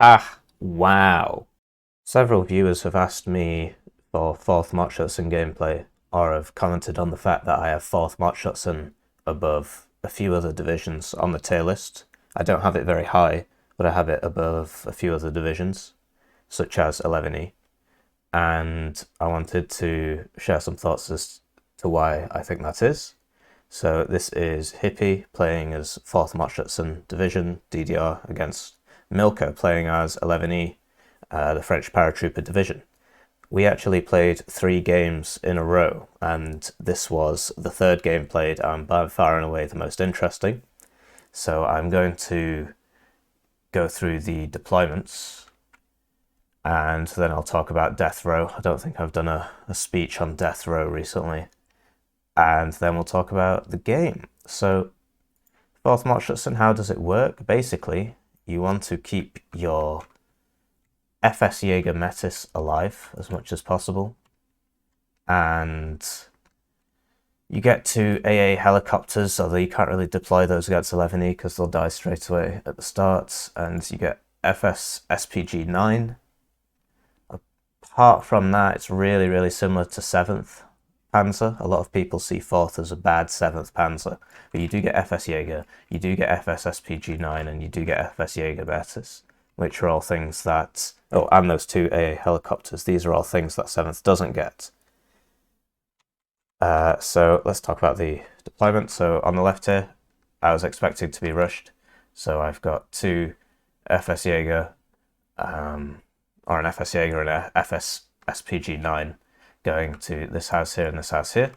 Ah, wow. Several viewers have asked me for 4th Motorisierte gameplay, or have commented on the fact that I have 4th Motorisierte above a few other divisions on the tier list. I don't have it very high, but I have it above a few other divisions, such as 11E, and I wanted to share some thoughts as to why I think that is. So this is Hippie playing as 4th Motorisierte Division, DDR, against Milka playing as 11E, the French Paratrooper Division. We actually played 3 games in a row, and this was the 3rd game played and by far and away the most interesting. So I'm going to go through the deployments, and then I'll talk about Death Row. I don't think I've done a speech on Death Row recently. And then we'll talk about the game. So, 4th Motorisierte, how does it work? Basically, you want to keep your FS Jaeger Metis alive as much as possible. And you get to AA helicopters, although you can't really deploy those against 11E because they'll die straight away at the start. And you get FS SPG-9. Apart from that, it's really similar to 7th Panzer. A lot of people see 4th as a bad 7th Panzer, but you do get FS Jaeger, you do get FS SPG-9, and you do get FS Jaeger Metis, which are all things that... Oh, and those 2 AA helicopters. These are all things that 7th doesn't get. So let's talk about the deployment. So on the left here, I was expecting to be rushed. So I've got 2 FS Jaeger, or an FS Jaeger and a FS SPG-9 going to this house here and this house here.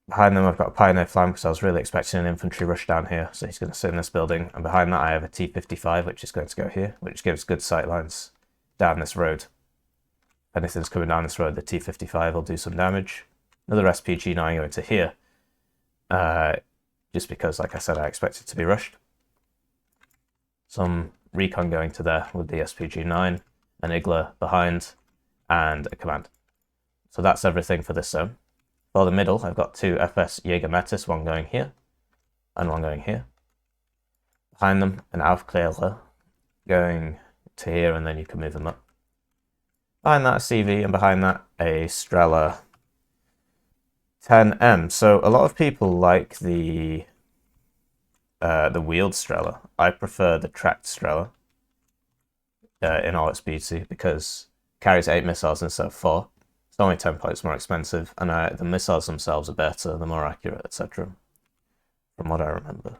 Behind them I've got a Pioneer Flam because I was really expecting an infantry rush down here, so he's going to sit in this building. And behind that I have a T-55 which is going to go here, which gives good sight lines down this road. If anything's coming down this road, the T-55 will do some damage. Another SPG-9 going to here, just because, like I said, I expected to be rushed. Some recon going to there with the SPG-9, an Igla behind, and a command. So that's everything for this zone. For the middle, I've got 2 FS Jaeger Metis, one going here, and one going here. Behind them, an Aufklärer going to here, and then you can move them up. Behind that, a CV, and behind that, a Strela 10M. So a lot of people like the wheeled Strela. I prefer the tracked Strela in all its beauty because it carries 8 missiles instead of 4. It's only 10 points more expensive, and the missiles themselves are better, they're more accurate, etc. From what I remember.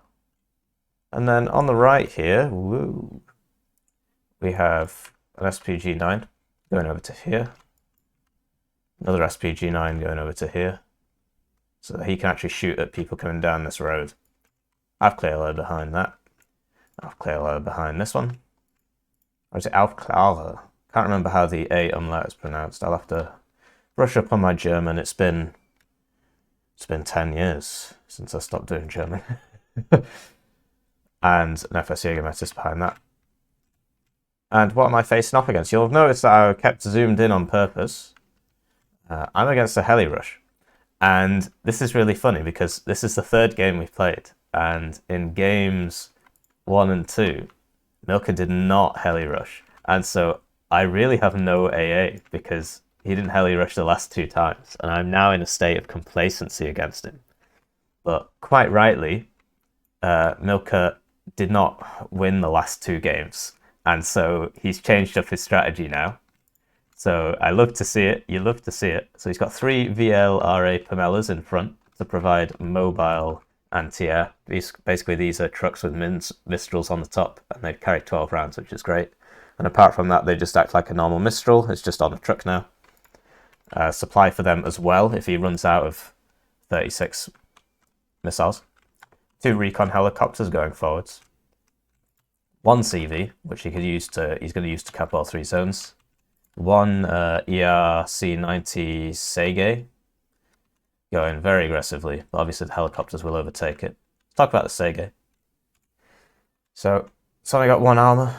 And then on the right here, woo, we have an SPG-9 going over to here. Another SPG-9 going over to here. So that he can actually shoot at people coming down this road. Aufklärer behind that. Aufklärer behind this one. Or is it Aufklärer? Can't remember how the A umlaut is pronounced. I'll have to brush up on my German. It's been 10 years since I stopped doing German. And an FS Jaeger Metis behind that. And what am I facing off against? You'll have noticed that I kept zoomed in on purpose. I'm against a heli rush. And this is really funny because this is the 3rd game we've played. And in games 1 and 2, Milka did not heli rush. And so I really have no AA because he didn't heli rush the last 2 times. And I'm now in a state of complacency against him. But quite rightly, Milka did not win the last 2 games. And so he's changed up his strategy now. So I love to see it. You love to see it. So he's got 3 VLRA Pamellas in front to provide mobile anti-air. These are trucks with Mistrals on the top, and they carry 12 rounds, which is great. And apart from that, they just act like a normal Mistral. It's just on a truck now. Supply for them as well if he runs out of 36 missiles. 2 recon helicopters going forwards. 1 CV, which he's going to use to cap all 3 zones. 1 ERC-90 Sege, going very aggressively, but obviously the helicopters will overtake it. Let's talk about the Sege. So, it's only got 1 armor.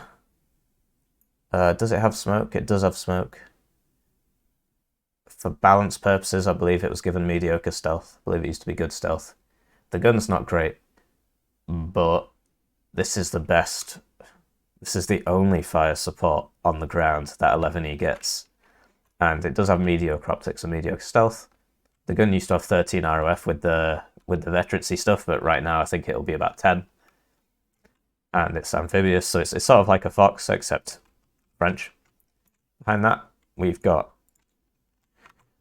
Does it have smoke? It does have smoke. For balance purposes, I believe it was given mediocre stealth. I believe it used to be good stealth. The gun's not great, but this is the best This is the only fire support on the ground that 11E gets. And it does have mediocre optics and mediocre stealth. The gun used to have 13 ROF with the veterancy stuff, but right now I think it'll be about 10. And it's amphibious, so it's sort of like a Fox, except French. Behind that, we've got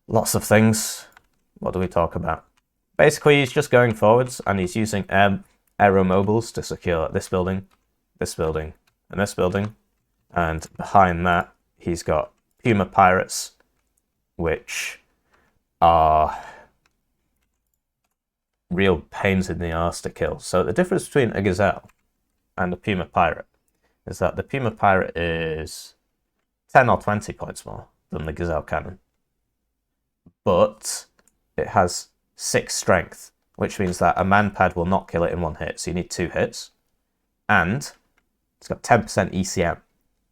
lots of things. What do we talk about? Basically, he's just going forwards, and he's using aeromobiles to secure this building, and this building. And behind that, he's got Puma Pirates, which are real pains in the arse to kill. So the difference between a Gazelle and a Puma Pirate is that the Puma Pirate is 10 or 20 points more than the Gazelle cannon. But it has 6 strength, which means that a man-pad will not kill it in one hit, so you need 2 hits. And it's got 10% ECM,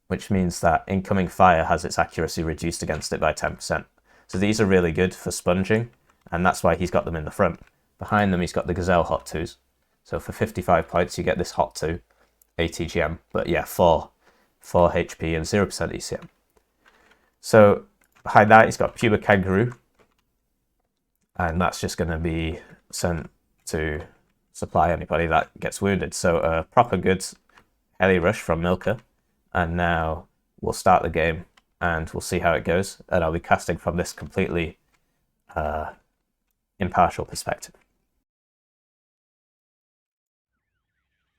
which means that incoming fire has its accuracy reduced against it by 10%. So these are really good for sponging, and that's why he's got them in the front. Behind them, he's got the Gazelle Hot 2s. So for 55 points, you get this Hot 2, ATGM, but yeah, 4 HP and 0% ECM. So behind that, he's got Puma Kangaroo, and that's just going to be sent to supply anybody that gets wounded. So a proper good heli rush from Milka, and now we'll start the game and we'll see how it goes, and I'll be casting from this completely impartial perspective.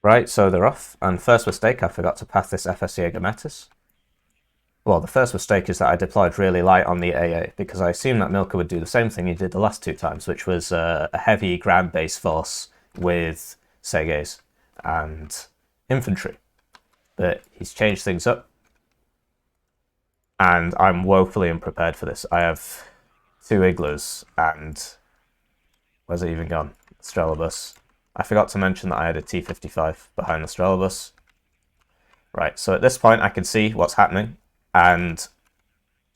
Right, so they're off, and first mistake, I forgot to path this FS Jaeger Metis. Well, the first mistake is that I deployed really light on the AA, because I assumed that Milka would do the same thing he did the last 2 times, which was a heavy ground-based force with Seges and infantry. But he's changed things up, and I'm woefully unprepared for this. I have 2 Igloos, and where's it even gone? Strelobus. I forgot to mention that I had a T-55 behind the Strelobus. Right, so at this point I can see what's happening, and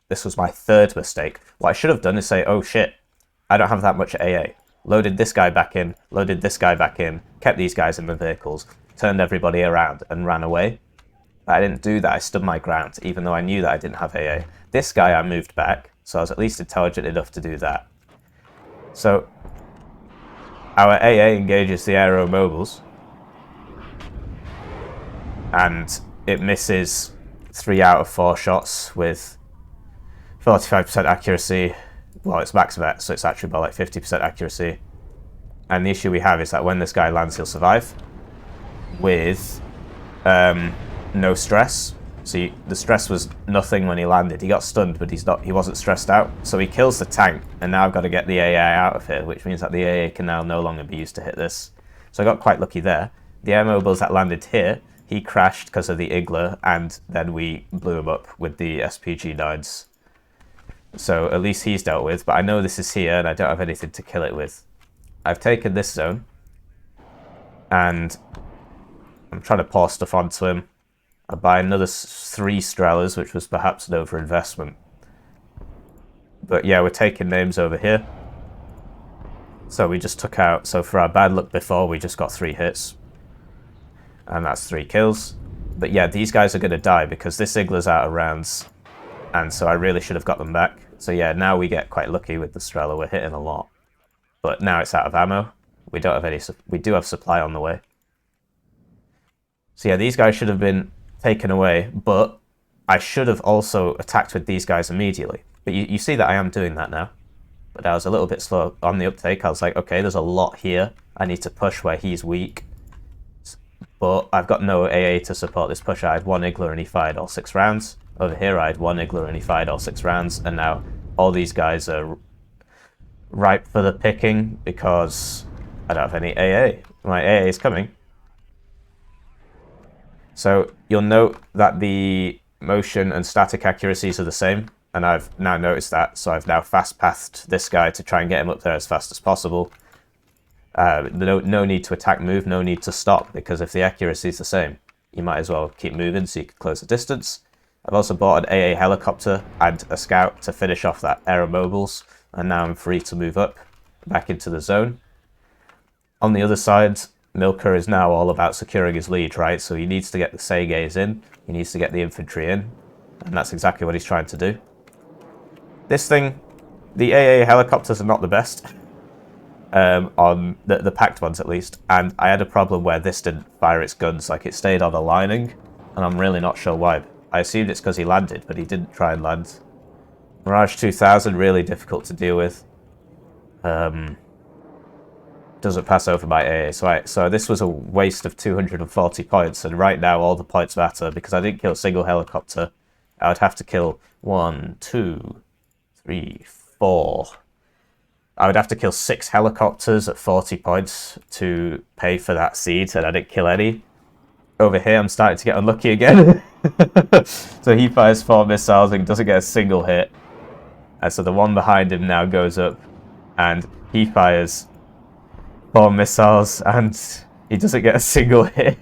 this was my 3rd mistake. What I should have done is say, oh shit, I don't have that much AA. Loaded this guy back in, loaded this guy back in, kept these guys in the vehicles, turned everybody around and ran away. But I didn't do that, I stood my ground, even though I knew that I didn't have AA. This guy I moved back, so I was at least intelligent enough to do that. So our AA engages the aeromobiles, and it misses 3 out of 4 shots with 45% accuracy. Well, it's max vet, so it's actually about like 50% accuracy. And the issue we have is that when this guy lands, he'll survive with no stress. So the stress was nothing when he landed. He got stunned, but he wasn't stressed out. So he kills the tank, and now I've got to get the AA out of here, which means that the AA can now no longer be used to hit this. So I got quite lucky there. The air mobiles that landed here, he crashed because of the Igla, and then we blew him up with the SPG-9s. So at least he's dealt with, but I know this is here, and I don't have anything to kill it with. I've taken this zone, and I'm trying to pour stuff onto him. I buy another 3 Strelas, which was perhaps an overinvestment. But yeah, we're taking names over here. So we just took out, so for our bad luck before, we just got 3 hits. And that's 3 kills. But yeah, these guys are going to die because this Igla's out of rounds. And so I really should have got them back. So yeah, now we get quite lucky with the Strela. We're hitting a lot. But now it's out of ammo. We don't have any, we do have supply on the way. So yeah, these guys should have been taken away, but I should have also attacked with these guys immediately. But you see that I am doing that now. But I was a little bit slow on the uptake. I was like, okay, there's a lot here. I need to push where he's weak. But I've got no AA to support this push. I had 1 Igla and he fired all 6 rounds. Over here I had 1 Igla and he fired all 6 rounds. And now all these guys are ripe for the picking because I don't have any AA. My AA is coming. So you'll note that the motion and static accuracies are the same, and I've now noticed that, so I've now fast-pathed this guy to try and get him up there as fast as possible. No need to attack move, no need to stop, because if the accuracy is the same, you might as well keep moving so you can close the distance. I've also bought an AA helicopter and a scout to finish off that aeromobiles, and now I'm free to move up back into the zone. On the other side, Milka is now all about securing his lead, right? So he needs to get the Segays in, he needs to get the infantry in, and that's exactly what he's trying to do. This thing, the AA helicopters are not the best, on the packed ones at least, and I had a problem where this didn't fire its guns, like it stayed on a lining, and I'm really not sure why. I assumed it's because he landed, but he didn't try and land. Mirage 2000, really difficult to deal with. Doesn't pass over my AA, so this was a waste of 240 points, and right now all the points matter, because I didn't kill a single helicopter. I would have to kill 1, 2, 3, 4. I would have to kill 6 helicopters at 40 points to pay for that seed, and I didn't kill any. Over here, I'm starting to get unlucky again. So he fires 4 missiles and doesn't get a single hit. And so the one behind him now goes up, and he fires 4 missiles, and he doesn't get a single hit.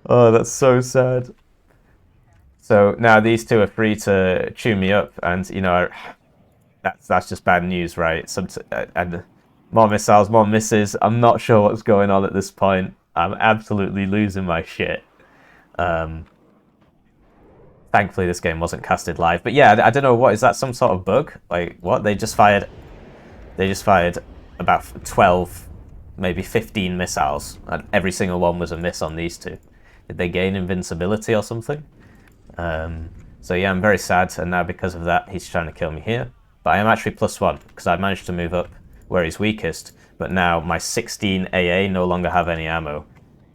Oh, that's so sad. So now these two are free to chew me up, and, you know, that's just bad news, right? And more missiles, more misses. I'm not sure what's going on at this point. I'm absolutely losing my shit. Thankfully, this game wasn't casted live. But yeah, I don't know, what is that? Some sort of bug? Like, what? They just fired about 12, maybe 15 missiles, and every single one was a miss on these two. Did they gain invincibility or something? So yeah, I'm very sad, and now because of that, he's trying to kill me here. But I am actually +1, because I managed to move up where he's weakest, but now my 16 AA no longer have any ammo.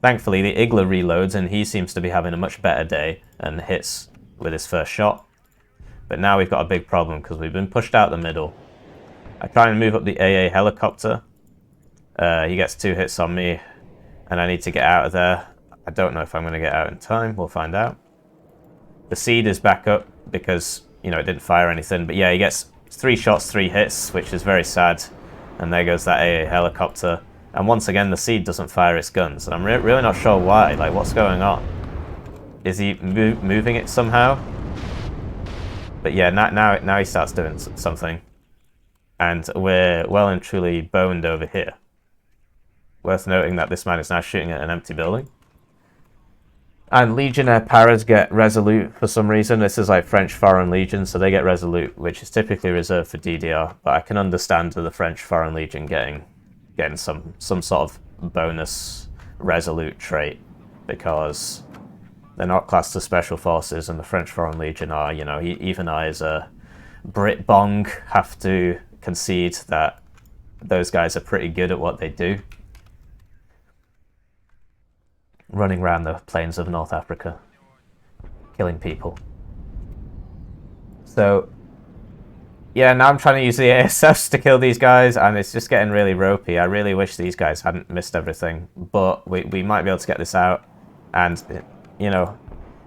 Thankfully, the Igla reloads, and he seems to be having a much better day, and hits with his first shot. But now we've got a big problem, because we've been pushed out the middle. I try and move up the AA helicopter. He gets 2 hits on me, and I need to get out of there. I don't know if I'm going to get out in time. We'll find out. The seed is back up, because, you know, it didn't fire anything. But yeah, he gets 3 shots, 3 hits, which is very sad. And there goes that AA helicopter. And once again, the seed doesn't fire its guns. And I'm really not sure why. Like, what's going on? Is he moving it somehow? But yeah, now he starts doing something. And we're well and truly boned over here. Worth noting that this man is now shooting at an empty building. And Legionnaire Paras get Resolute for some reason. This is like French Foreign Legion, so they get Resolute, which is typically reserved for DDR. But I can understand the French Foreign Legion getting some sort of bonus Resolute trait, because they're not classed as Special Forces, and the French Foreign Legion are, you know, even I as a Brit Bong have to concede that those guys are pretty good at what they do. Running around the plains of North Africa, killing people. So, yeah, now I'm trying to use the ASFs to kill these guys, and it's just getting really ropey. I really wish these guys hadn't missed everything, but we might be able to get this out. And, you know,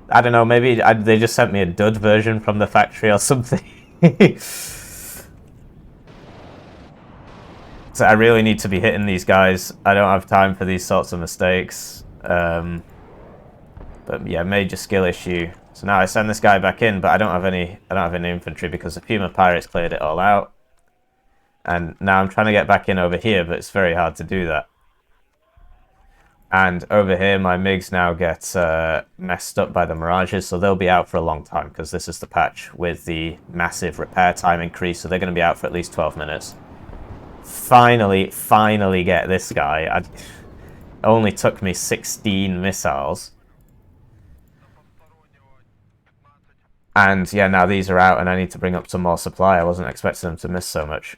I don't know, maybe they just sent me a dud version from the factory or something. So I really need to be hitting these guys. I don't have time for these sorts of mistakes. But yeah, major skill issue. So now I send this guy back in, but I don't have any infantry, because the Puma Pirates cleared it all out. And now I'm trying to get back in over here, but it's very hard to do that. And over here, my MiGs now get messed up by the Mirages, so they'll be out for a long time, because this is the patch with the massive repair time increase, so they're going to be out for at least 12 minutes. Finally get this guy. It only took me 16 missiles. And yeah, now these are out, and I need to bring up some more supply. I wasn't expecting them to miss so much.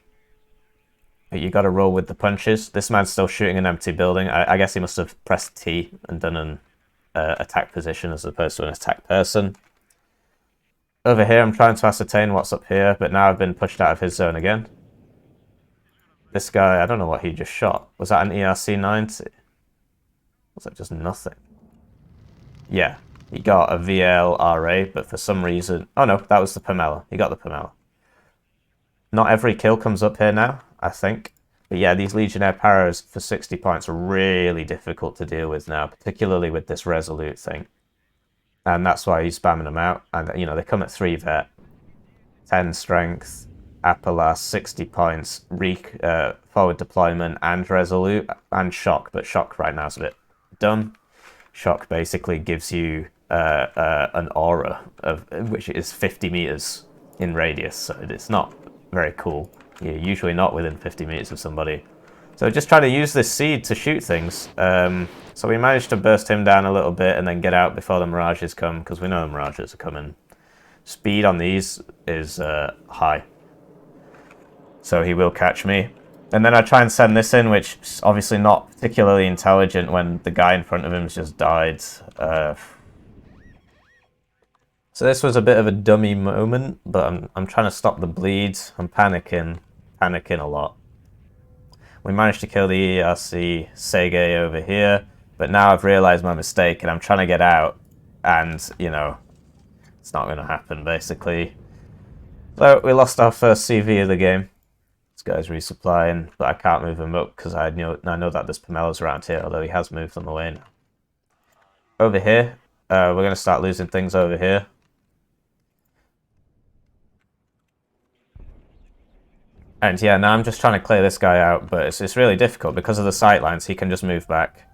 But you got to roll with the punches. This man's still shooting an empty building. I guess he must have pressed T and done an attack position as opposed to an attack person. Over here, I'm trying to ascertain what's up here, but now I've been pushed out of his zone again. This guy, I don't know what he just shot. Was that an ERC-90? Was that just nothing? Yeah, he got a VLRA, but for some reason... Oh no, that was the Pomela. He got the Pomela. Not every kill comes up here now, I think. But yeah, these Legionnaire Paras for 60 points are really difficult to deal with now, particularly with this Resolute thing. And that's why he's spamming them out. And, you know, they come at 3 vet, 10 strength, Appala, 60 points, forward deployment, and resolute, and shock. But shock right now is a bit dumb. Shock basically gives you an aura of which is 50 meters in radius, so it's not very cool. You're usually not within 50 meters of somebody. So just try to use this seed to shoot things. So we managed to burst him down a little bit and then get out before the mirages come, because we know the mirages are coming. Speed on these is high, so he will catch me. And then I try and send this in, which is obviously not particularly intelligent when the guy in front of him's just died. So this was a bit of a dummy moment, but I'm trying to stop the bleed. I'm panicking a lot. We managed to kill the ERC Sege over here, but now I've realized my mistake and I'm trying to get out, and, you know, it's not going to happen, basically. So we lost our first CV of the game. This guy's resupplying, but I can't move him up because I know that there's Pomelos around here, although he has moved them away now. Over here, we're going to start losing things over here. And yeah, now I'm just trying to clear this guy out, but it's really difficult because of the sightlines. He can just move back,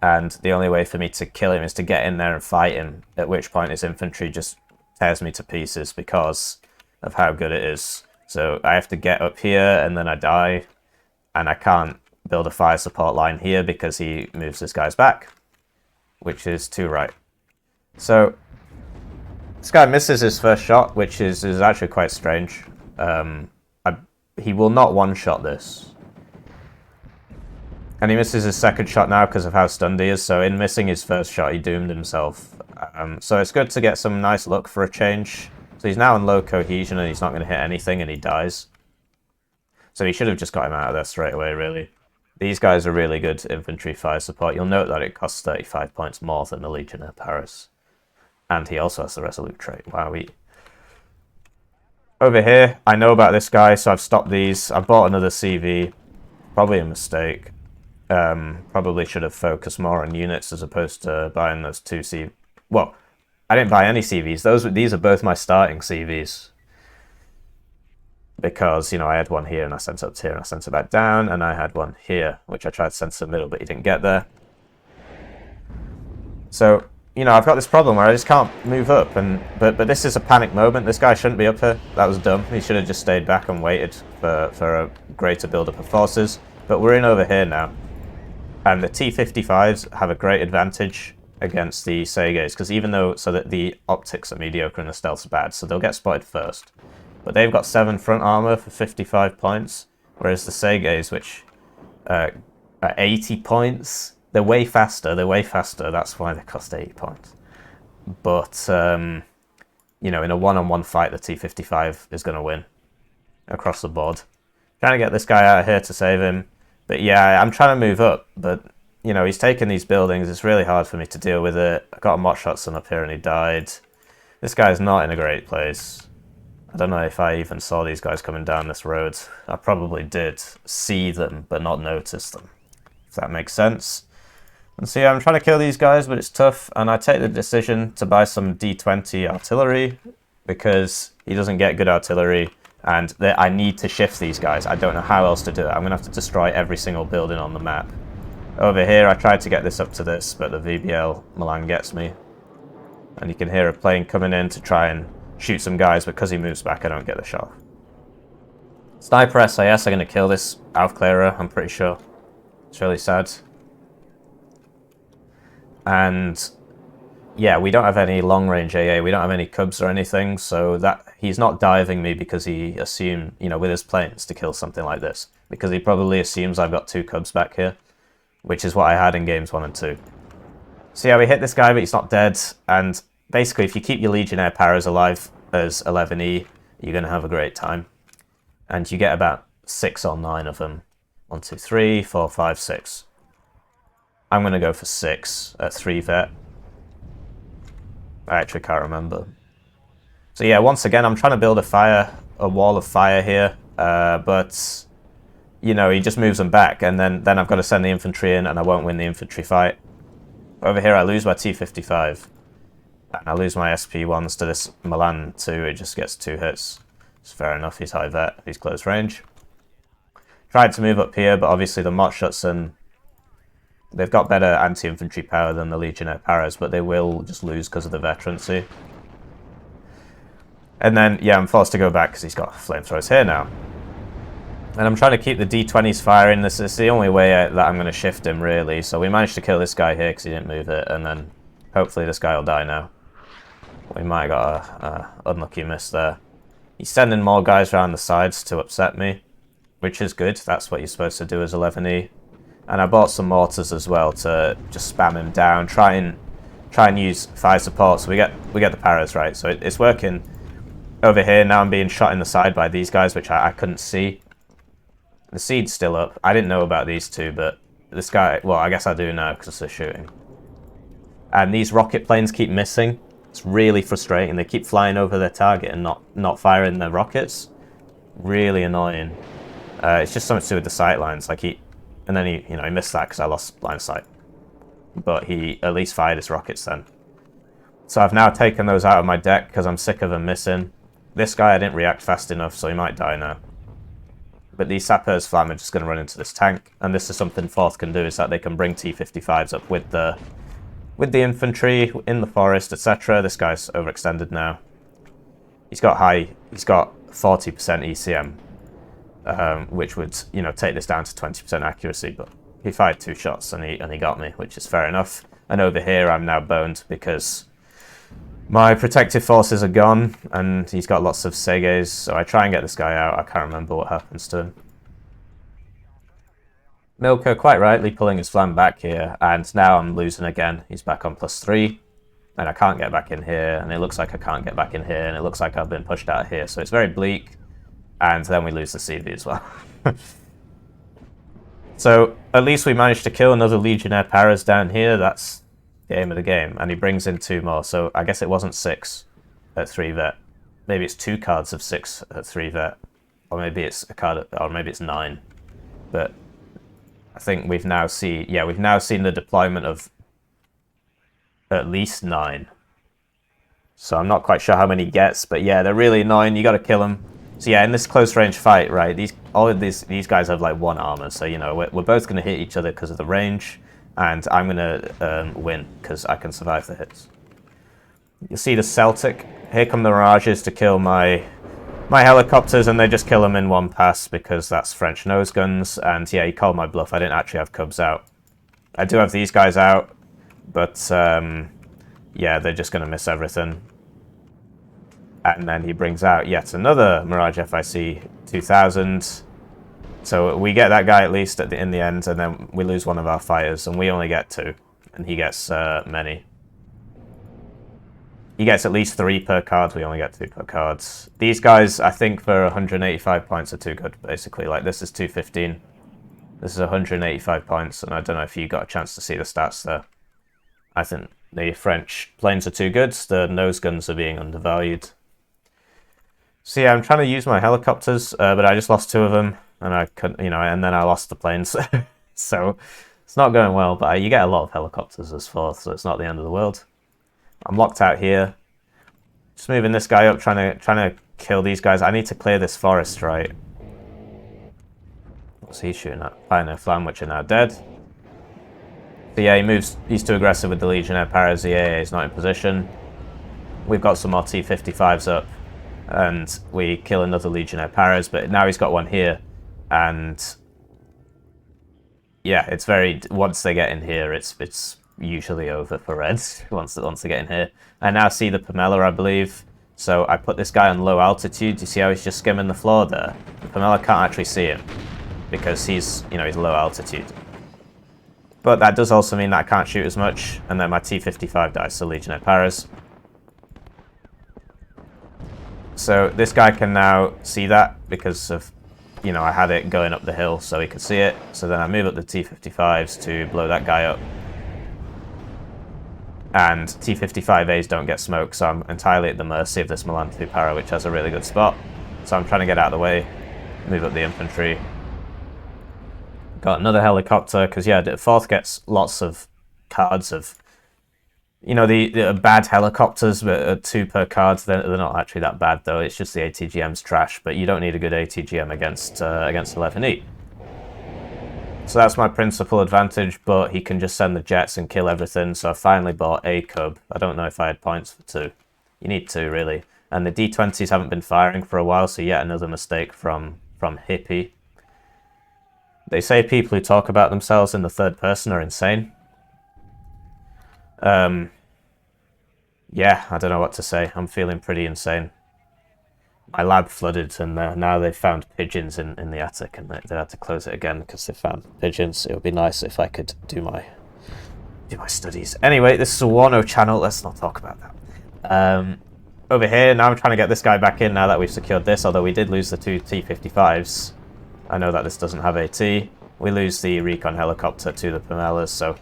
and the only way for me to kill him is to get in there and fight him, at which point his infantry just tears me to pieces because of how good it is. So I have to get up here and then I die, and I can't build a fire support line here because he moves this guy's back, which is too right. So this guy misses his first shot, which is actually quite strange. He will not one-shot this. And he misses his second shot now because of how stunned he is, so in missing his first shot, he doomed himself. So it's good to get some nice luck for a change. So he's now in low cohesion and he's not going to hit anything and he dies. So he should have just got him out of there straight away, really. These guys are really good infantry fire support. You'll note that it costs 35 points more than the Legionnaire Paris. And he also has the Resolute trait. Wow, over here, I know about this guy, so I've stopped these. I bought another CV. Probably a mistake. Probably should have focused more on units as opposed to buying those two CV. Well, I didn't buy any CVs. These are both my starting CVs. Because, you know, I had one here and I sent it up here and I sent it back down, and I had one here, which I tried to send to the middle, but he didn't get there. So, you know, I've got this problem where I just can't move up, but this is a panic moment. This guy shouldn't be up here. That was dumb. He should have just stayed back and waited for a greater build-up of forces. But we're in over here now. And the T-55s have a great advantage against the Seges, because even though, so that the optics are mediocre and the stealth's bad, so they'll get spotted first. But they've got 7 front armor for 55 points, whereas the Seges, which are 80 points, they're way faster, that's why they cost 80 points. But, you know, in a one-on-one fight, the T-55 is going to win across the board. Trying to get this guy out of here to save him. But yeah, I'm trying to move up, but, you know, he's taken these buildings. It's really hard for me to deal with it. I got a Motorisierte up here and he died. This guy's not in a great place. I don't know if I even saw these guys coming down this road. I probably did see them, but not notice them, if that makes sense. And so yeah, I'm trying to kill these guys, but it's tough. And I take the decision to buy some D20 artillery because he doesn't get good artillery. And I need to shift these guys. I don't know how else to do it. I'm going to have to destroy every single building on the map. Over here, I tried to get this up to this, but the VBL Milan gets me. And you can hear a plane coming in to try and shoot some guys, but because he moves back, I don't get the shot. Sniper SAS are going to kill this Aufklärer, I'm pretty sure. It's really sad. And yeah, we don't have any long-range AA, we don't have any Cubs or anything, so that he's not diving me because he assumed, you know, with his planes to kill something like this. Because he probably assumes I've got 2 Cubs back here, which is what I had in games 1 and 2. So yeah, we hit this guy, but he's not dead, and basically, if you keep your Legionnaire Paras alive as 11E, you're going to have a great time. And you get about 6 or 9 of them. 1, 2, 3, 4, 5, 6. I'm going to go for 6 at 3 vet. I actually can't remember. So yeah, once again, I'm trying to build a wall of fire here. But, you know, he just moves them back. And then I've got to send the infantry in, and I won't win the infantry fight. Over here, I lose my T-55. And I lose my SP1s to this Milan too, it just gets 2 hits. It's fair enough, he's high vet, he's close range. Tried to move up here, but obviously the Motorisierte, they've got better anti-infantry power than the Legionnaire Paras, but they will just lose because of the veterancy. And then, yeah, I'm forced to go back because he's got flamethrowers here now. And I'm trying to keep the D20s firing. This is the only way that I'm going to shift him, really. So we managed to kill this guy here because he didn't move it. And then hopefully this guy will die now. We might have got a unlucky miss there. He's sending more guys around the sides to upset me, which is good. That's what you're supposed to do as 11E. And I bought some mortars as well to just spam him down. Try and use fire support so we get the paras right. So it's working. Over here, now I'm being shot in the side by these guys, which I couldn't see. The seed's still up. I didn't know about these two, but this guy... Well, I guess I do now because they're shooting. And these rocket planes keep missing. It's really frustrating. They keep flying over their target and not firing their rockets. Really annoying. It's just something to do with the sight lines. Like he missed that because I lost line of sight. But he at least fired his rockets then. So I've now taken those out of my deck because I'm sick of them missing. This guy I didn't react fast enough, so he might die now. But these Sapeurs Flam are just going to run into this tank, and this is something 4th can do, is that they can bring T-55s up with the infantry in the forest, etc. This guy's overextended now. He's got 40% ECM, which would, take this down to 20% accuracy, but he fired 2 shots and he got me, which is fair enough. And over here I'm now boned because my protective forces are gone, and he's got lots of Seges, so I try and get this guy out. I can't remember what happens to him. Milka quite rightly pulling his flam back here, and now I'm losing again. He's back on +3, and I can't get back in here, and it looks like I can't get back in here, and it looks like I've been pushed out of here, so it's very bleak, and then we lose the CV as well. So at least we managed to kill another Legionnaire Paras down here. That's the aim of the game, and he brings in 2 more, so I guess it wasn't 6 at 3 vet. Maybe it's 2 cards of 6 at 3 vet, or maybe it's a card, or maybe it's 9. But I think we've now seen the deployment of at least 9. So I'm not quite sure how many he gets, but yeah, they're really annoying. You got to kill them. So yeah, in this close range fight, right? All of these guys have like 1 armor, so we're both going to hit each other because of the range. And I'm going to win, because I can survive the hits. You see the Celtic. Here come the Mirages to kill my helicopters, and they just kill them in 1 pass, because that's French nose guns. And yeah, he called my bluff. I didn't actually have Cubs out. I do have these guys out, but yeah, they're just going to miss everything. And then he brings out yet another Mirage FIC 2000. So we get that guy at least in the end, and then we lose one of our fighters, and we only get 2, and he gets many. He gets at least 3 per card, we only get 2 per cards. These guys, I think, for 185 points are too good, basically. Like, this is 215. This is 185 points, and I don't know if you got a chance to see the stats there. I think the French planes are too good, the nose guns are being undervalued. So yeah, I'm trying to use my helicopters, but I just lost 2 of them. And I couldn't, and then I lost the planes. So it's not going well, but you get a lot of helicopters as 4th, so it's not the end of the world. I'm locked out here. Just moving this guy up, trying to kill these guys. I need to clear this forest, right? What's he shooting at? Pioneer Flam, which are now dead. So yeah, he's too aggressive with the Legionnaire Paras. The AA is not in position. We've got some more T-55s up, and we kill another Legionnaire Paras, but now he's got one here. And yeah, it's once they get in here, it's usually over for Reds once they get in here. I now see the Pamela, I believe. So I put this guy on low altitude. You see how he's just skimming the floor there? The Pamela can't actually see him because he's low altitude. But that does also mean that I can't shoot as much, and then my T-55 dies to Legionnaire Paras. So this guy can now see that because of I had it going up the hill so he could see it. So then I move up the T-55s to blow that guy up. And T-55As don't get smoked, so I'm entirely at the mercy of this Milan 2 Para, which has a really good spot. So I'm trying to get out of the way, move up the infantry. Got another helicopter, because yeah, 4th gets lots of cards of You know, the bad helicopters, but 2 per card, they're not actually that bad, though. It's just the ATGM's trash, but you don't need a good ATGM against 11E. So that's my principal advantage, but he can just send the jets and kill everything, so I finally bought a Cub. I don't know if I had points for 2. You need 2, really. And the D20s haven't been firing for a while, so yet another mistake from Hippie. They say people who talk about themselves in the third person are insane. Yeah, I don't know what to say. I'm feeling pretty insane. My lab flooded, and now they've found pigeons in the attic, and they had to close it again because they found pigeons. It would be nice if I could do my studies. Anyway, this is a Warno channel. Let's not talk about that. Over here, now I'm trying to get this guy back in now that we've secured this, although we did lose the 2 T-55s. I know that this doesn't have AT. We lose the recon helicopter to the Pamellas, so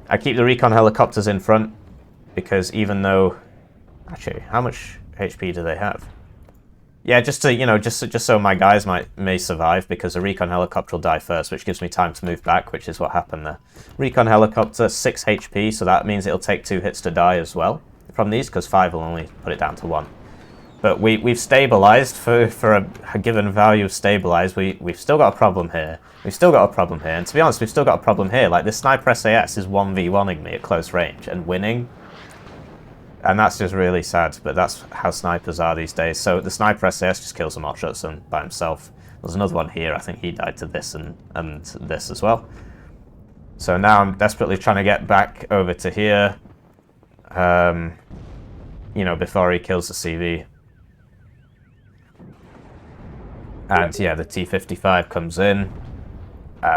I keep the recon helicopters in front because even though... Actually, how much HP do they have? Yeah, just to, you know, just so my guys may survive, because the recon helicopter will die first, which gives me time to move back, which is what happened there. Recon helicopter, 6 HP, so that means it'll take 2 hits to die as well from these, because 5 will only put it down to 1. But we've stabilized for a given value of stabilized. We've still got a problem here. We've still got a problem here, and to be honest, we've still got a problem here. Like, this sniper SAS is 1v1ing me at close range and winning. And that's just really sad, but that's how snipers are these days. So the sniper SAS just kills a Schützen by himself. There's another one here. I think he died to this and this as well. So now I'm desperately trying to get back over to here, you know, before he kills the CV. And yeah, the T-55 comes in.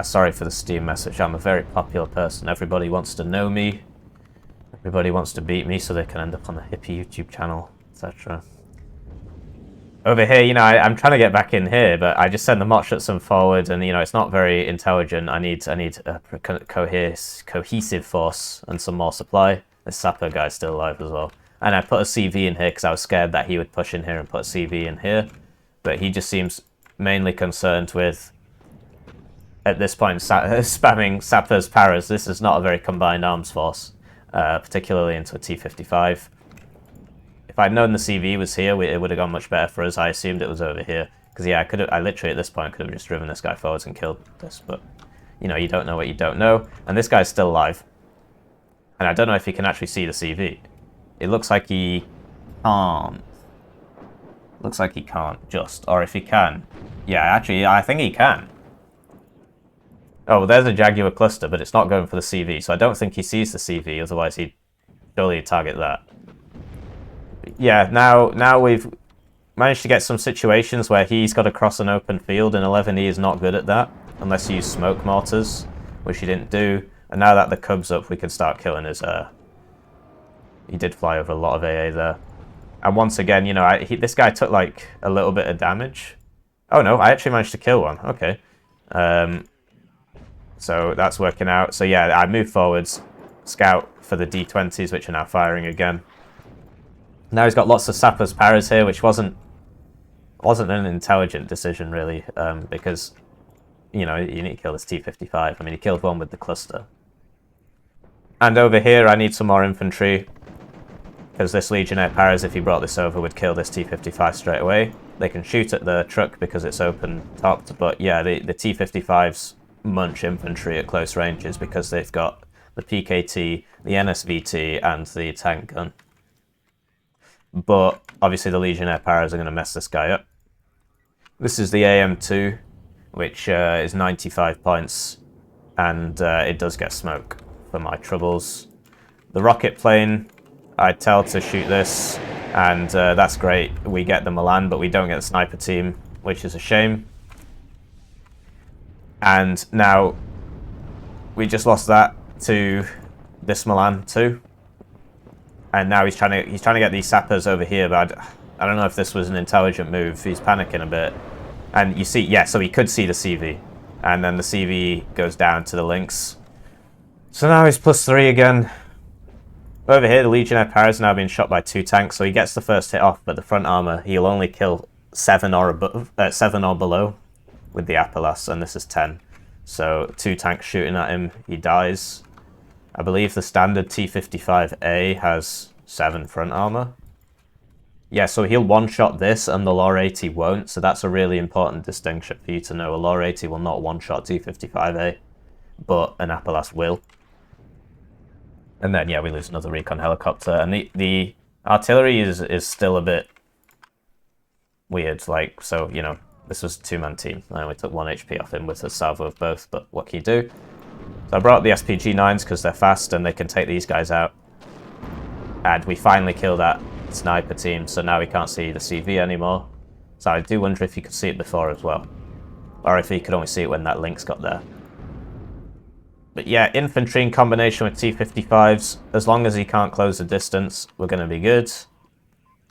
Sorry for the Steam message. I'm a very popular person. Everybody wants to know me. Everybody wants to beat me so they can end up on the Hippie YouTube channel, etc. Over here, you know, I'm trying to get back in here, but I just send the Schützen forward, and, you know, it's not very intelligent. I need a cohesive force and some more supply. This sapper guy's still alive as well. And I put a CV in here because I was scared that he would push in here and put a CV in here. But he just seems mainly concerned with, at this point, spamming sappers, paras. This is not a very combined arms force. Particularly into a T-55. If I'd known the CV was here, it would have gone much better for us. I assumed it was over here. Because, yeah, I literally at this point could have just driven this guy forwards and killed this. But, you know, you don't know what you don't know. And this guy's still alive. And I don't know if he can actually see the CV. It looks like he can't. Looks like he can't, just. Or if he can. Yeah, actually, I think he can. Oh, well, there's a Jaguar cluster, but it's not going for the CV, so I don't think he sees the CV, otherwise he'd surely target that. Yeah, now we've managed to get some situations where he's got to cross an open field, and 11E is not good at that, unless you use smoke mortars, which he didn't do. And now that the Cub's up, we can start killing his... He did fly over a lot of AA there. And once again, you know, this guy took, like, a little bit of damage. Oh, no, I actually managed to kill one. Okay. So that's working out. So yeah, I move forwards, scout for the D20s, which are now firing again. Now he's got lots of sappers paras here, which wasn't an intelligent decision really, because, you know, you need to kill this T-55. I mean, he killed one with the cluster. And over here, I need some more infantry, because this Legionnaire paras, if he brought this over, would kill this T-55 straight away. They can shoot at the truck because it's open topped, but yeah, the T-55s munch infantry at close ranges because they've got the PKT, the NSVT, and the tank gun. But obviously the Legionnaire paras are going to mess this guy up. This is the AM2, which is 95 points, and it does get smoke for my troubles. The rocket plane, I tell to shoot this, and that's great. We get the Milan, but we don't get the sniper team, which is a shame. And now we just lost that to this Milan too. And now he's trying to get these sappers over here, but I don't know if this was an intelligent move. He's panicking a bit. And you see, yeah, so he could see the CV. And then the CV goes down to the links. So now he's +3 again. Over here, the Legionnaire paras now being shot by 2 tanks, so he gets the first hit off, but the front armor, he'll only kill 7 or above, 7 or below with the Appalachian, and this is 10. So 2 tanks shooting at him, he dies. I believe the standard T55A has 7 front armor. Yeah, so he'll one-shot this and the LOR 80 won't, so that's a really important distinction for you to know. A LOR 80 will not one-shot T55A, but an Appalachian will. And then, yeah, we lose another recon helicopter. And the artillery is still a bit weird. Like, so, you know, this was a two-man team. I only took 1 HP off him with a salvo of both, but what can you do? So I brought up the SPG-9s because they're fast and they can take these guys out. And we finally killed that sniper team, so now we can't see the CV anymore. So I do wonder if you could see it before as well. Or if you could only see it when that Lynx got there. But yeah, infantry in combination with T-55s, as long as he can't close the distance, we're going to be good.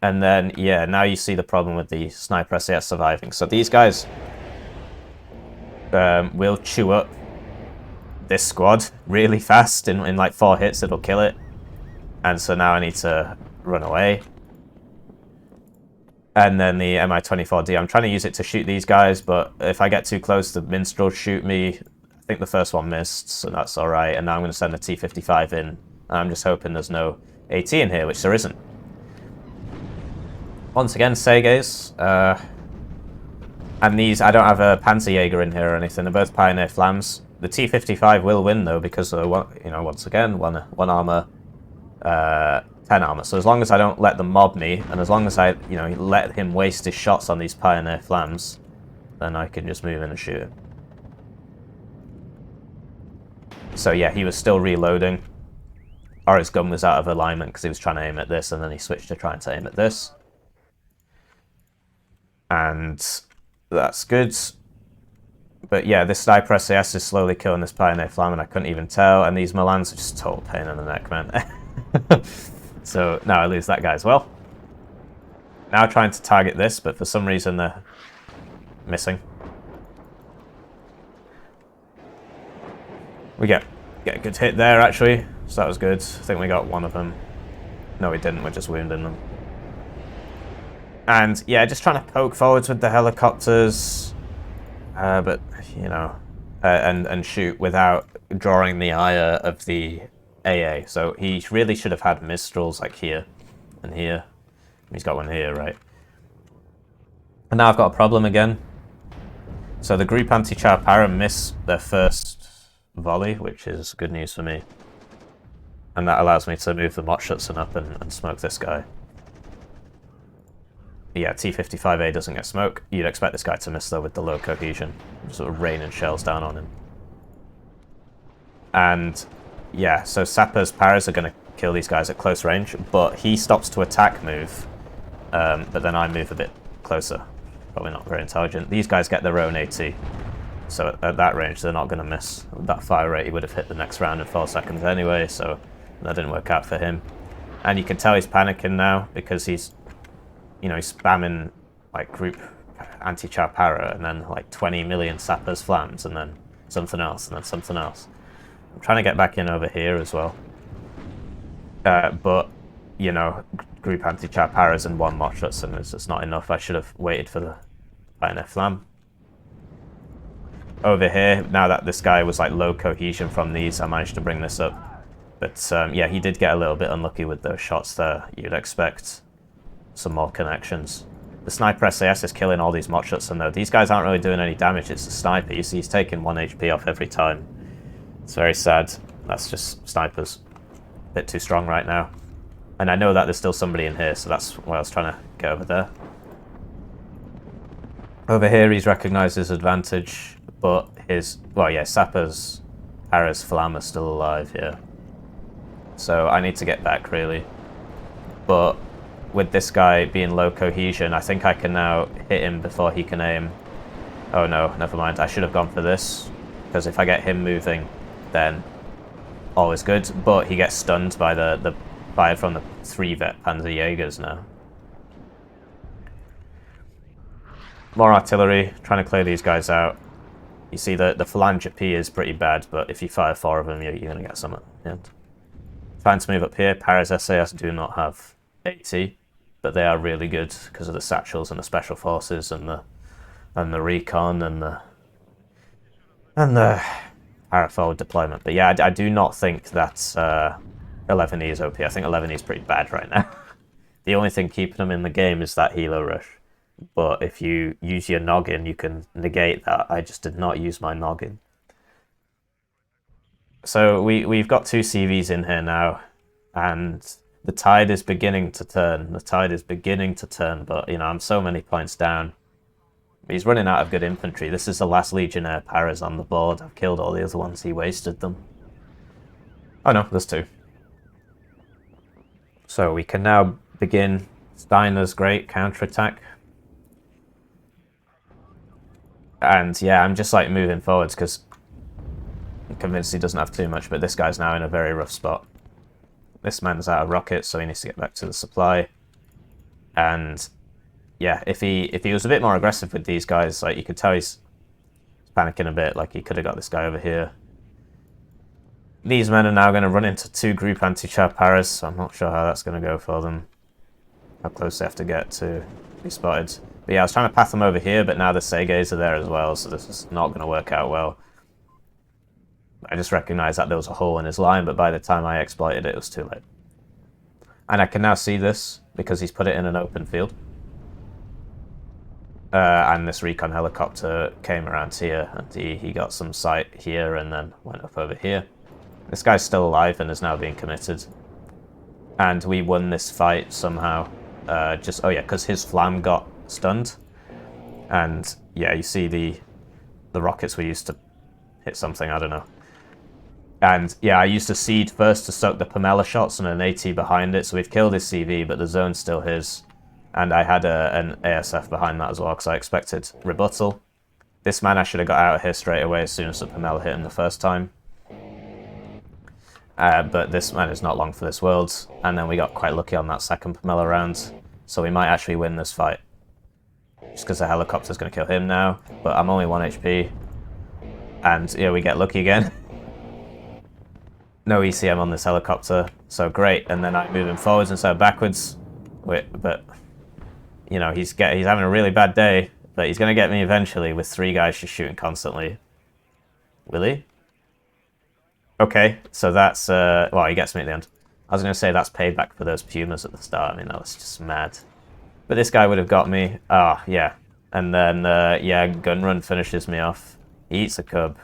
And then, yeah, now you see the problem with the sniper SAS surviving. So these guys will chew up this squad really fast. In like 4 hits, it'll kill it. And so now I need to run away. And then the Mi-24D, I'm trying to use it to shoot these guys, but if I get too close, the minstrels shoot me. I think the first one missed, so that's alright. And now I'm going to send a T-55 in. I'm just hoping there's no AT in here, which there isn't. Once again, Seges. And these, I don't have a Panzerjäger in here or anything. They're both Pioneer Flams. The T-55 will win, though, because, you know, once again, one armor, 10 armor. So as long as I don't let them mob me, and as long as I, you know, let him waste his shots on these Pioneer Flams, then I can just move in and shoot him. So yeah, he was still reloading. Or his gun was out of alignment because he was trying to aim at this, and then he switched to trying to aim at this. And that's good. But yeah, this sniper SAS is slowly killing this Pioneer Flam, and I couldn't even tell. And these Milans are just total pain in the neck, man. So now I lose that guy as well. Now trying to target this, but for some reason they're missing. We get a good hit there, actually. So that was good. I think we got one of them. No, we didn't. We're just wounding them. And yeah, just trying to poke forwards with the helicopters. But, you know, and shoot without drawing the ire of the AA. So he really should have had Mistrals like here and here. He's got one here, right? And now I've got a problem again. So the group anti-Chow Para missed their first volley, which is good news for me. And that allows me to move the Motorisierte up and smoke this guy. Yeah, T-55A doesn't get smoke. You'd expect this guy to miss, though, with the low cohesion. Sort of raining shells down on him. And, yeah, so Sapper's Paras are going to kill these guys at close range, but he stops to attack move, but then I move a bit closer. Probably not very intelligent. These guys get their own AT, so at that range they're not going to miss. With that fire rate, he would have hit the next round in 4 seconds anyway, so that didn't work out for him. And you can tell he's panicking now, because he's, you know, he's spamming like group anti-Chow Para and then like 20 million Sappers Flams and then something else and then something else. I'm trying to get back in over here as well. But, you know, group anti-Chow Paras and 1 Motorisierte, and it's just not enough. I should have waited for the Pioneer Flam. Over here, now that this guy was like low cohesion from these, I managed to bring this up. But yeah, he did get a little bit unlucky with those shots there. You'd expect some more connections. The sniper SAS is killing all these Motorisierte, though these guys aren't really doing any damage. It's the sniper. You see he's taking 1 HP off every time. It's very sad. That's just snipers. A bit too strong right now. And I know that there's still somebody in here, so that's why I was trying to get over there. Over here he's recognised his advantage, but his, well yeah, Sapper's Paras Flam are still alive here. So I need to get back really. But with this guy being low cohesion, I think I can now hit him before he can aim. Oh no, never mind. I should have gone for this, because if I get him moving, then all is good. But he gets stunned by the fire from the 3 vet Panzerjägers now. More artillery, trying to clear these guys out. You see the phalange P is pretty bad, but if you fire 4 of them, you're going to get some at the end. Trying to move up here. Paras SAS do not have AT, but they are really good because of the satchels and the special forces and the recon and the para-forward deployment. But yeah, I do not think that 11E is OP. I think 11E is pretty bad right now. The only thing keeping them in the game is that helo rush. But if you use your noggin, you can negate that. I just did not use my noggin. So we've got 2 CVs in here now, and the tide is beginning to turn. The tide is beginning to turn, but, you know, I'm so many points down. He's running out of good infantry. This is the last Legionnaire Paras on the board. I've killed all the other ones. He wasted them. Oh no, there's 2. So we can now begin Steiner's great counterattack. And yeah, I'm just like moving forwards because I'm convinced he doesn't have too much, but this guy's now in a very rough spot. This man's out of rockets, so he needs to get back to the supply. And yeah, if he was a bit more aggressive with these guys, like you could tell he's panicking a bit, like he could have got this guy over here. These men are now going to run into 2 group anti-char paras, so I'm not sure how that's going to go for them. How close they have to get to be spotted. But yeah, I was trying to path them over here, but now the Segays are there as well, so this is not going to work out well. I just recognized that there was a hole in his line, but by the time I exploited it, it was too late. And I can now see this because he's put it in an open field. And this recon helicopter came around here, and he got some sight here and then went up over here. This guy's still alive and is now being committed. And we won this fight somehow. Oh yeah, because his flam got stunned. And yeah, you see the rockets we used to hit something, I don't know. And yeah, I used a seed first to soak the Pamela shots and an AT behind it, so we've killed his CV, but the zone's still his. And I had an ASF behind that as well, because I expected rebuttal. This man I should have got out of here straight away as soon as the Pamela hit him the first time. But this man is not long for this world, and then we got quite lucky on that second Pamela round, so we might actually win this fight. Just because the helicopter's going to kill him now, but I'm only 1 HP. And yeah, we get lucky again. No ECM on this helicopter, so great. And then I'm moving forwards instead of backwards. But you know, he's having a really bad day, but he's going to get me eventually with 3 guys just shooting constantly. Will he? Okay, so that's well, he gets me at the end. I was going to say that's payback for those Pumas at the start. I mean, that was just mad. But this guy would have got me. Ah, yeah. And then yeah, Gunrun finishes me off. He eats a cub.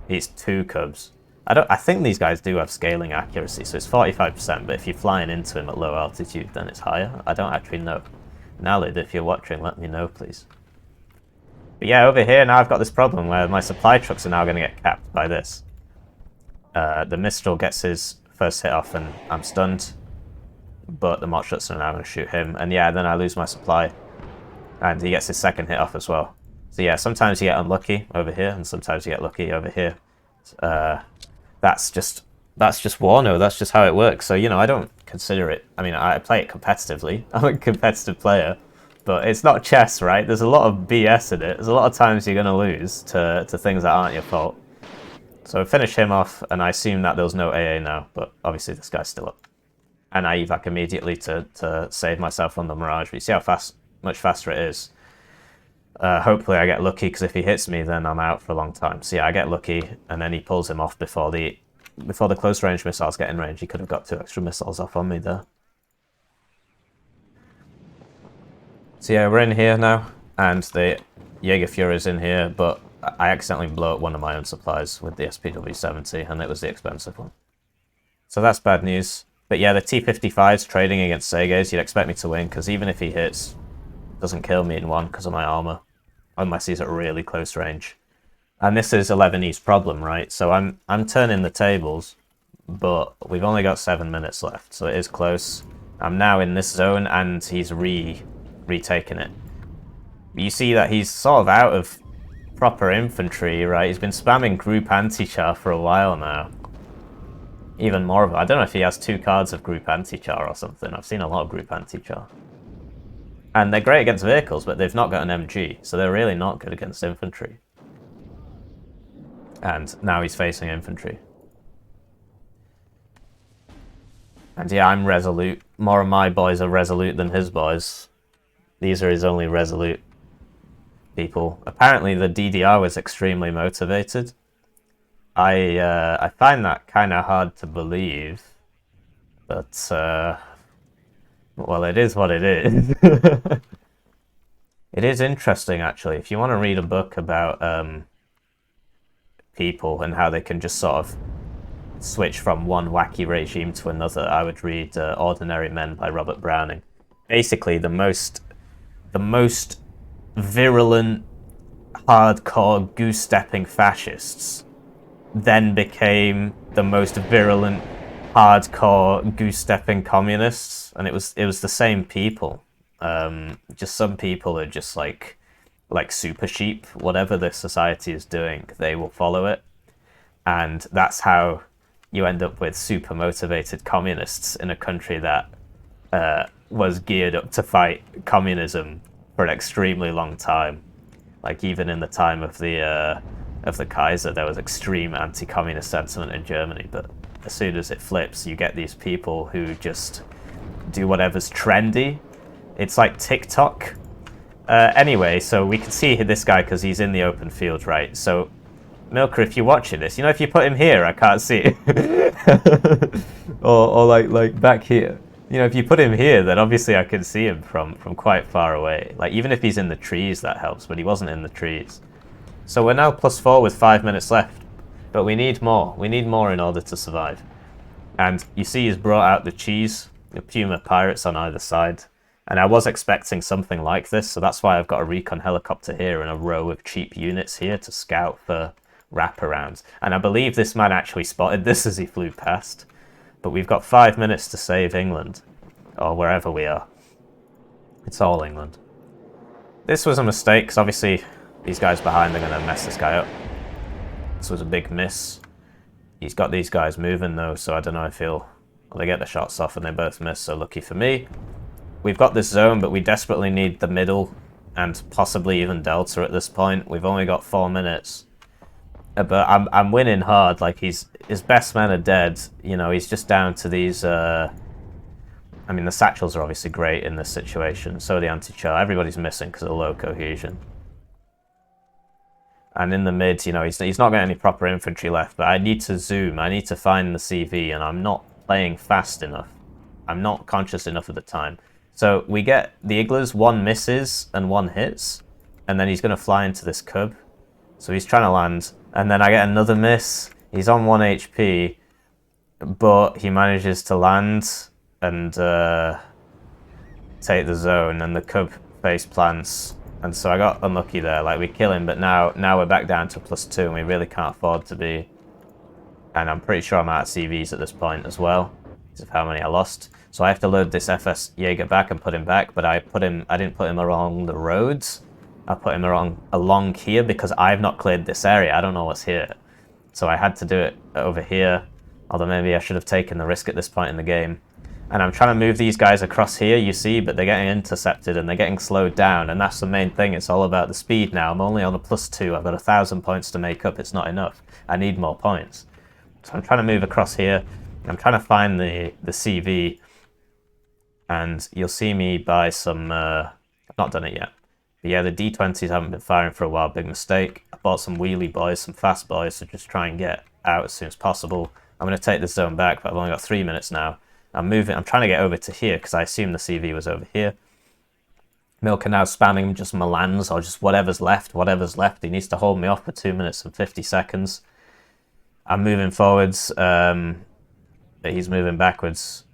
He eats 2 cubs. I think these guys do have scaling accuracy, so it's 45%, but if you're flying into him at low altitude, then it's higher. I don't actually know. Nalid, if you're watching, let me know, please. But yeah, over here, now I've got this problem where my supply trucks are now going to get capped by this. The Mistral gets his first hit off and I'm stunned, but the Motorisierte are now going to shoot him, and yeah, then I lose my supply. And he gets his second hit off as well. So yeah, sometimes you get unlucky over here, and sometimes you get lucky over here. That's just Warno, that's just how it works. So, you know, I don't consider it, I mean, I play it competitively. I'm a competitive player, but it's not chess, right? There's a lot of BS in it. There's a lot of times you're going to lose to things that aren't your fault. So I finish him off, and I assume that there was no AA now, but obviously this guy's still up. And I evac immediately to save myself from the Mirage, but you see how much faster it is. Hopefully I get lucky, because if he hits me, then I'm out for a long time. So yeah, I get lucky, and then he pulls him off before the close range missiles get in range. He could have got 2 extra missiles off on me there. So yeah, we're in here now, and the Jägerführer's in here, but I accidentally blew up one of my own supplies with the SPW-70, and it was the expensive one. So that's bad news. But yeah, the T-55's trading against Segays. You'd expect me to win, because even if he hits, it doesn't kill me in one because of my armor, unless he's at really close range. And this is 11E's problem, right? So I'm turning the tables, but we've only got 7 minutes left, so it is close. I'm now in this zone, and he's retaken it. You see that he's sort of out of proper infantry, right? He's been spamming group anti-char for a while now. Even more of it. I don't know if he has 2 cards of group anti-char or something. I've seen a lot of group anti-char. And they're great against vehicles, but they've not got an MG, so they're really not good against infantry. And now he's facing infantry. And yeah, I'm resolute. More of my boys are resolute than his boys. These are his only resolute people. Apparently the DDR was extremely motivated. I find that kind of hard to believe, but well, it is what it is. It is interesting, actually. If you want to read a book about people and how they can just sort of switch from one wacky regime to another, I would read Ordinary Men by Robert Browning. Basically, the most virulent, hardcore, goose-stepping fascists then became the most virulent, hardcore, goose-stepping communists, and it was the same people. Just some people are just like super sheep. Whatever the society is doing, they will follow it, and that's how you end up with super motivated communists in a country that was geared up to fight communism for an extremely long time. Like even in the time of the Kaiser, there was extreme anti-communist sentiment in Germany. But as soon as it flips, you get these people who just do whatever's trendy. It's like TikTok. Anyway, so we can see this guy because he's in the open field, right? So Milka, if you're watching this, you know, if you put him here, I can't see it. or like back here. You know, if you put him here, then obviously I can see him from quite far away. Like, even if he's in the trees, that helps, but he wasn't in the trees. So we're now +4 with 5 minutes left, but we need more. We need more in order to survive. And you see he's brought out the cheese, the Puma pirates on either side. And I was expecting something like this, so that's why I've got a recon helicopter here and a row of cheap units here to scout for wraparounds. And I believe this man actually spotted this as he flew past. But we've got 5 minutes to save England, or wherever we are. It's all England. This was a mistake, because obviously these guys behind are going to mess this guy up. This was a big miss. He's got these guys moving though, so I don't know if he'll... Well, they get the shots off and they both miss, so lucky for me. We've got this zone, but we desperately need the middle, and possibly even Delta at this point. We've only got 4 minutes. But I'm winning hard. Like, his best men are dead. You know, he's just down to these. I mean, the satchels are obviously great in this situation. So are the anti-char. Everybody's missing because of low cohesion. And in the mid, you know, he's not got any proper infantry left. But I need to zoom. I need to find the CV, and I'm not playing fast enough. I'm not conscious enough of the time. So we get the Iglas. 1 misses and 1 hits, and then he's going to fly into this cub. So he's trying to land. And then I get another miss. He's on 1 HP, but he manages to land and take the zone, and the cub face plants. And so I got unlucky there. Like, we kill him, but now we're back down to +2, and we really can't afford to be. And I'm pretty sure I'm out of CVs at this point as well, because of how many I lost. So I have to load this FS Jaeger back and put him back, but I didn't put him along the roads. I put him along here because I've not cleared this area. I don't know what's here. So I had to do it over here. Although maybe I should have taken the risk at this point in the game. And I'm trying to move these guys across here, you see, but they're getting intercepted and they're getting slowed down. And that's the main thing. It's all about the speed now. I'm only on a +2. I've got 1,000 points to make up. It's not enough. I need more points. So I'm trying to move across here. I'm trying to find the CV. And you'll see me buy some... I've not done it yet. But yeah, the D20s haven't been firing for a while. Big mistake. I bought some wheelie boys, some fast boys to just try and get out as soon as possible. I'm going to take this zone back, but I've only got 3 minutes now. I'm trying to get over to here because I assume the CV was over here. Milka now spamming just Milans or just whatever's left. He needs to hold me off for 2 minutes and 50 seconds. I'm moving forwards, but he's moving backwards.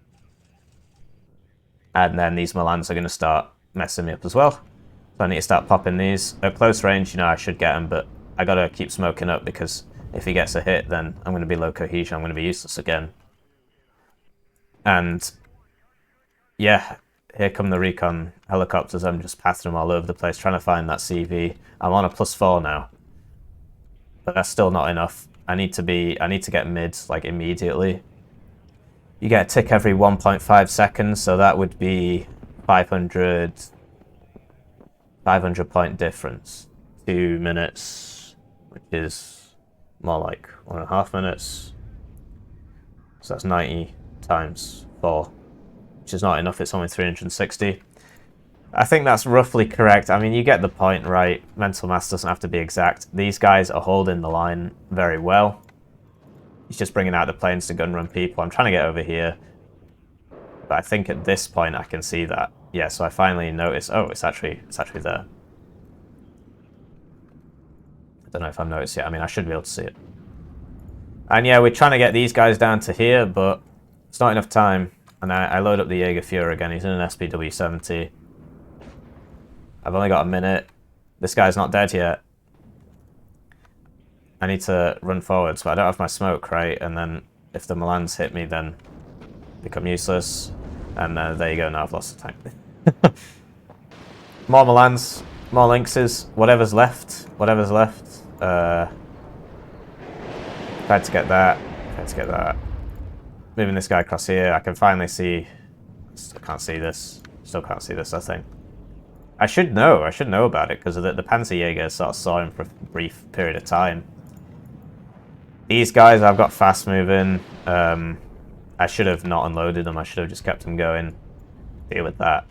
And then these Milans are going to start messing me up as well. So I need to start popping these. At close range, you know, I should get him, but I got to keep smoking up because if he gets a hit, then I'm going to be low cohesion. I'm going to be useless again. And yeah, here come the recon helicopters. I'm just passing them all over the place, trying to find that CV. I'm on a +4 now, but that's still not enough. I need to get mid like immediately. You get a tick every 1.5 seconds, so that would be 500 point difference. 2 minutes, which is more like 1.5 minutes. So that's 90 times 4, which is not enough. It's only 360. I think that's roughly correct. I mean, you get the point, right? Mental math doesn't have to be exact. These guys are holding the line very well. He's just bringing out the planes to gun run people. I'm trying to get over here. But I think at this point I can see that. Yeah, so I finally noticed, oh, it's actually there. I don't know if I've noticed yet. I mean, I should be able to see it. And yeah, we're trying to get these guys down to here, but it's not enough time. And I load up the Jägerführer again. He's in an SPW-70. I've only got a minute. This guy's not dead yet. I need to run forwards, but I don't have my smoke, right? And then if the Milans hit me, then become useless. And there you go, now I've lost the tank. More Milans, more Lynxes, whatever's left. Tried to get that. Moving this guy across here, I can finally see. Still can't see this, I think. I should know about it, because the Panzerjäger sort of saw him for a brief period of time. These guys, I've got fast moving. I should have not unloaded them, I should have just kept them going. Deal with that.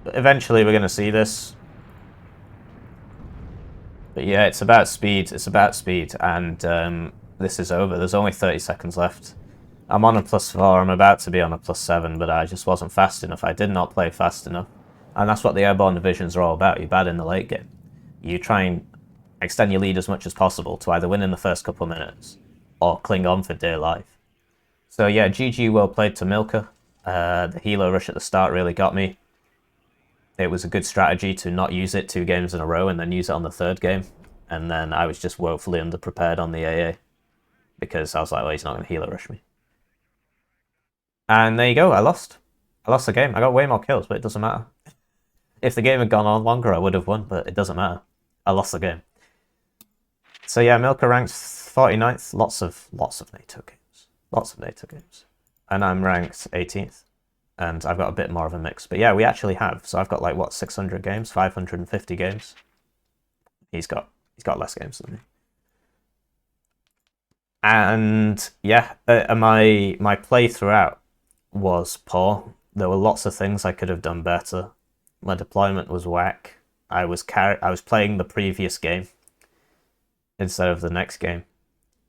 But eventually we're going to see this. But yeah, it's about speed, and this is over. There's only 30 seconds left. I'm on a +4, I'm about to be on a +7, but I just wasn't fast enough. I did not play fast enough. And that's what the airborne divisions are all about. You're bad in the late game. You try and extend your lead as much as possible to either win in the first couple of minutes or cling on for dear life. So yeah, GG, well played to Milka. The helo rush at the start really got me. It was a good strategy to not use it 2 games in a row and then use it on the 3rd game. And then I was just woefully underprepared on the AA because I was like, well, he's not going to helo rush me. And there you go, I lost. I lost the game. I got way more kills, but it doesn't matter. If the game had gone on longer, I would have won, but it doesn't matter. I lost the game. So yeah, Milka ranked 49th. Lots of NATO games. And I'm ranked 18th. And I've got a bit more of a mix. But yeah, we actually have. So I've got like, what, 600 games? 550 games? He's got less games than me. And yeah, my play throughout was poor. There were lots of things I could have done better. My deployment was whack. I was playing the previous game instead of the next game.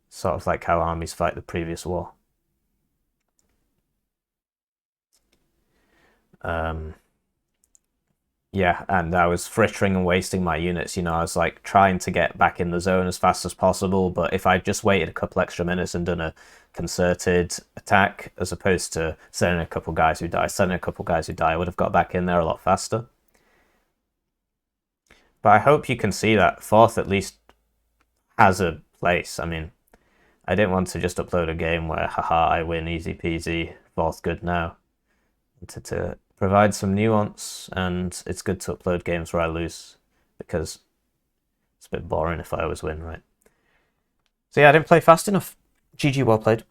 Sort of like how armies fight the previous war. Yeah, and I was frittering and wasting my units, you know, I was like trying to get back in the zone as fast as possible, but if I just waited a couple extra minutes and done a concerted attack, as opposed to sending a couple guys who die, I would have got back in there a lot faster. But I hope you can see that 4th at least has a place. I mean, I didn't want to just upload a game where, haha, I win, easy peasy, 4th good now. To provide some nuance, and it's good to upload games where I lose, because it's a bit boring if I always win, right? So yeah, I didn't play fast enough. GG, well played.